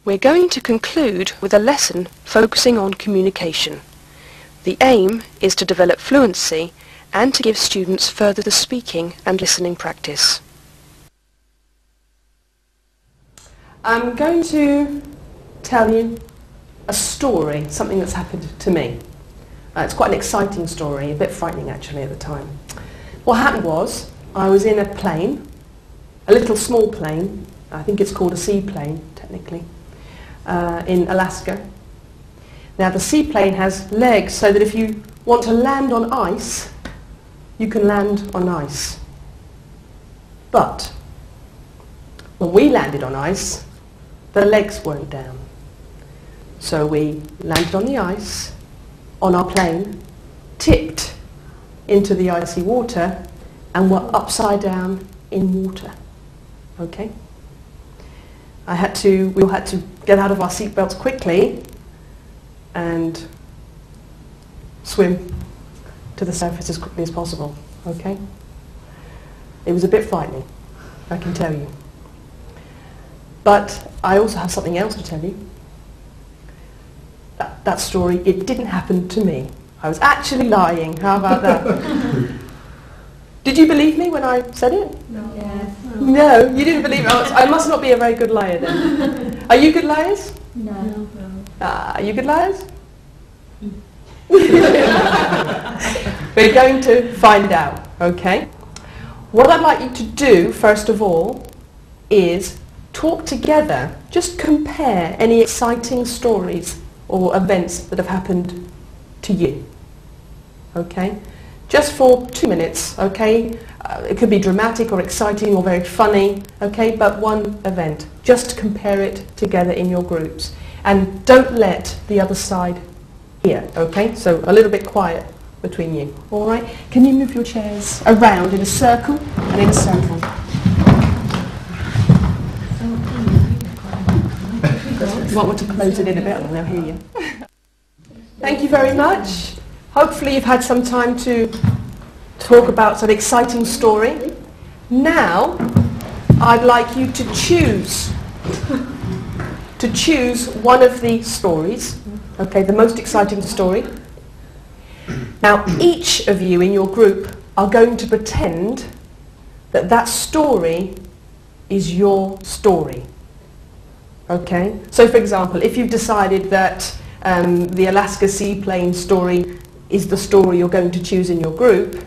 We're going to conclude with a lesson focusing on communication. The aim is to develop fluency and to give students further speaking and listening practice. I'm going to tell you a story, something that's happened to me. It's quite an exciting story, a bit frightening actually at the time. What happened was, I was in a plane, a little small plane, I think it's called a seaplane technically, in Alaska. Now the seaplane has legs so that if you want to land on ice, you can land on ice. But when we landed on ice, the legs weren't down. So we landed on the ice, on our plane, tipped into the icy water, and were upside down in water. Okay? We all had to get out of our seatbelts quickly and swim to the surface as quickly as possible. Okay? It was a bit frightening, I can tell you. But I also have something else to tell you. That story, it didn't happen to me. I was actually lying. How about that? Did you believe me when I said it? No. Yes. No, you didn't believe me. I must not be a very good liar then. Are you good liars? No. Are you good liars? We're going to find out, okay? What I'd like you to do, first of all, is talk together. Just compare any exciting stories or events that have happened to you. Okay? Just for 2 minutes, okay? It could be dramatic or exciting or very funny, okay? But one event. Just compare it together in your groups. And don't let the other side hear, okay? So a little bit quiet between you, all right? Can you move your chairs around in a circle and in a circle? You want me to close it in a bit and they'll hear you. Thank you very much. Hopefully you've had some time to talk about an exciting story. Now, I'd like you to choose one of the stories, okay, the most exciting story. Now, each of you in your group are going to pretend that that story is your story. Okay? So, for example, if you've decided that the Alaska seaplane story is the story you're going to choose in your group,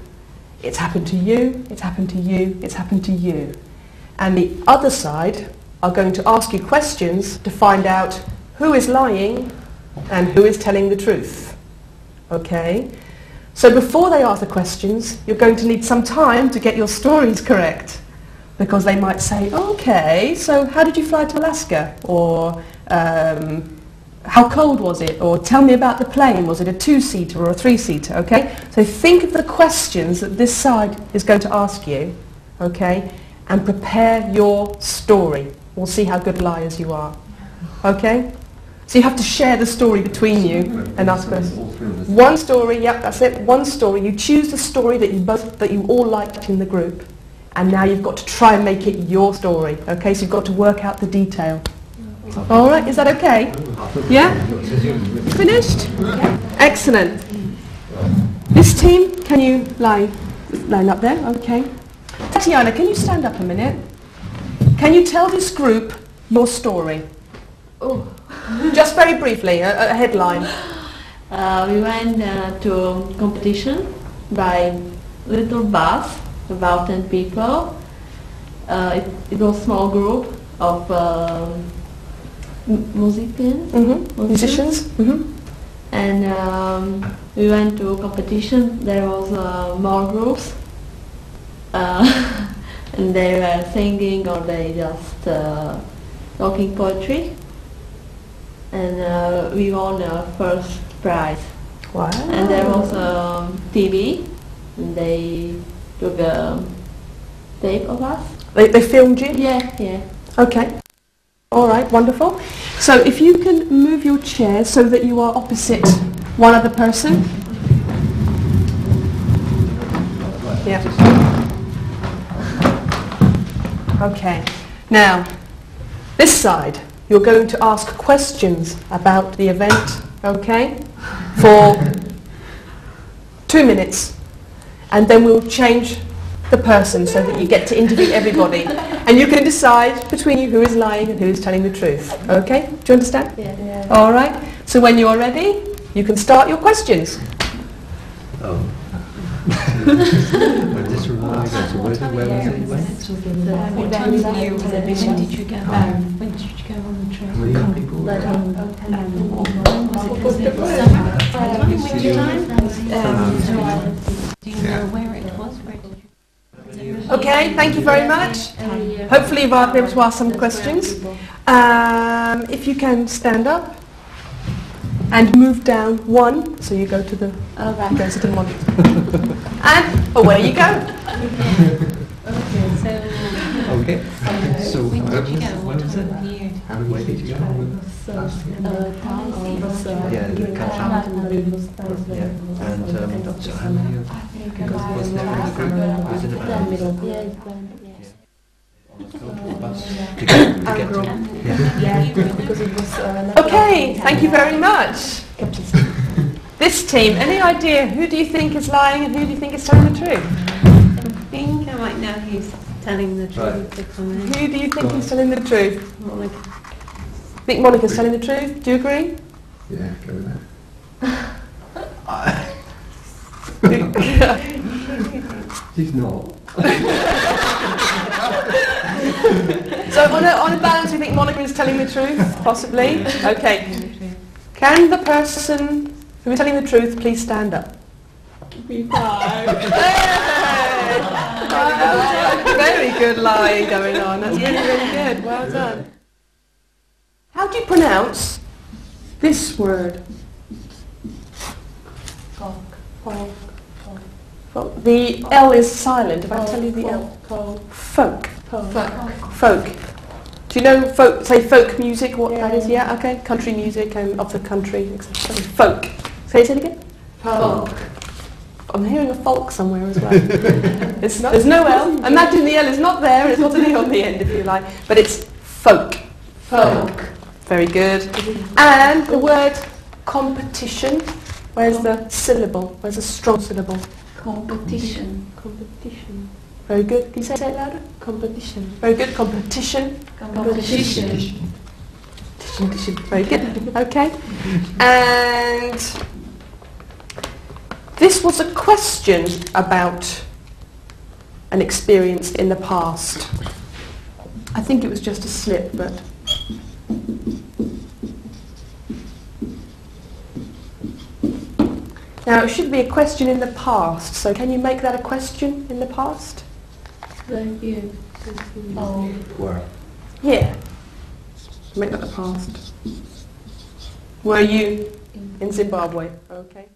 it's happened to you, it's happened to you, it's happened to you. And the other side are going to ask you questions to find out who is lying and who is telling the truth. Okay? So before they ask the questions, you're going to need some time to get your stories correct. Because they might say, okay, so how did you fly to Alaska? Or how cold was it? Or tell me about the plane. Was it a 2-seater or a 3-seater? Okay? So think of the questions that this side is going to ask you, okay? And prepare your story. We'll see how good liars you are. Okay? So you have to share the story between you and ask questions. One story, yep, that's it. One story. You choose the story that you all liked in the group. And now you've got to try and make it your story. Okay, so you've got to work out the detail. All right, is that okay? Yeah? Finished? Excellent. This team, can you line up there? Okay. Tatiana, can you stand up a minute? Can you tell this group your story? Oh. Just very briefly, a headline. We went to a competition by little bus, about 10 people. It was a small group of musicians. And we went to a competition. There was more groups. And they were singing or they just talking poetry. And we won the first prize. Wow. And there was a TV. And they took a tape of us. They filmed you? Yeah. Okay. All right, wonderful. So if you can move your chair so that you are opposite one other person. Yeah. Okay. Now, this side, you're going to ask questions about the event, okay, for 2 minutes, and then we'll change the person so that you get to interview everybody, and you can decide between you who is lying and who is telling the truth, okay? Do you understand? Yeah. All right. So when you're ready, you can start your questions. Oh. Just remind us, where was it? When did you go? When did you go on the trip? How many people? When was it? Do you know where it was? Where did you? Okay, thank you very much. Hopefully you'll be able to ask some questions. If you can stand up and move down one, so you go to the resident one. And away you go. Okay. So When did you go? when What was time it? of year? Where did you go? Last year? Yeah, the country. Yeah. And so how many of you guys was there in the group? Was it about? The bus to get to? Yeah. Okay, thank you very much. This team, any idea who do you think is lying and who do you think is telling the truth? I think I might know who's telling the truth. Who do you think is telling the truth? Monica. Think Monica's telling the truth? Do you agree? Yeah, go with that. She's not. So on a balance, you think Monica is telling the truth? Possibly? Okay. Can the person who is telling the truth please stand up? Hey! Very good lying going on. That's really, really good. Well done. How do you pronounce this word? Folk. The L is silent. If I tell you the L. Folk. Folk. Do you know folk? Say folk music. What that is? Yeah. Okay. Country music and of the country. Etc. Folk. Say it again. Folk. I'm hearing a folk somewhere as well. There's no L. Imagine the L is not there. It's not an E on the end, if you like. But it's folk. Folk. Very good. And the word competition. Where's the syllable? Where's the strong syllable? Competition. Competition. Very good. Can you say it louder? Competition. Very good. Competition. Competition. Competition. Very good. Okay. And this was a question about an experience in the past. I think it was just a slip, but... Now, it should be a question in the past, so can you make that a question in the past? Where? Yeah. Make that the past. Were you in Zimbabwe? Okay.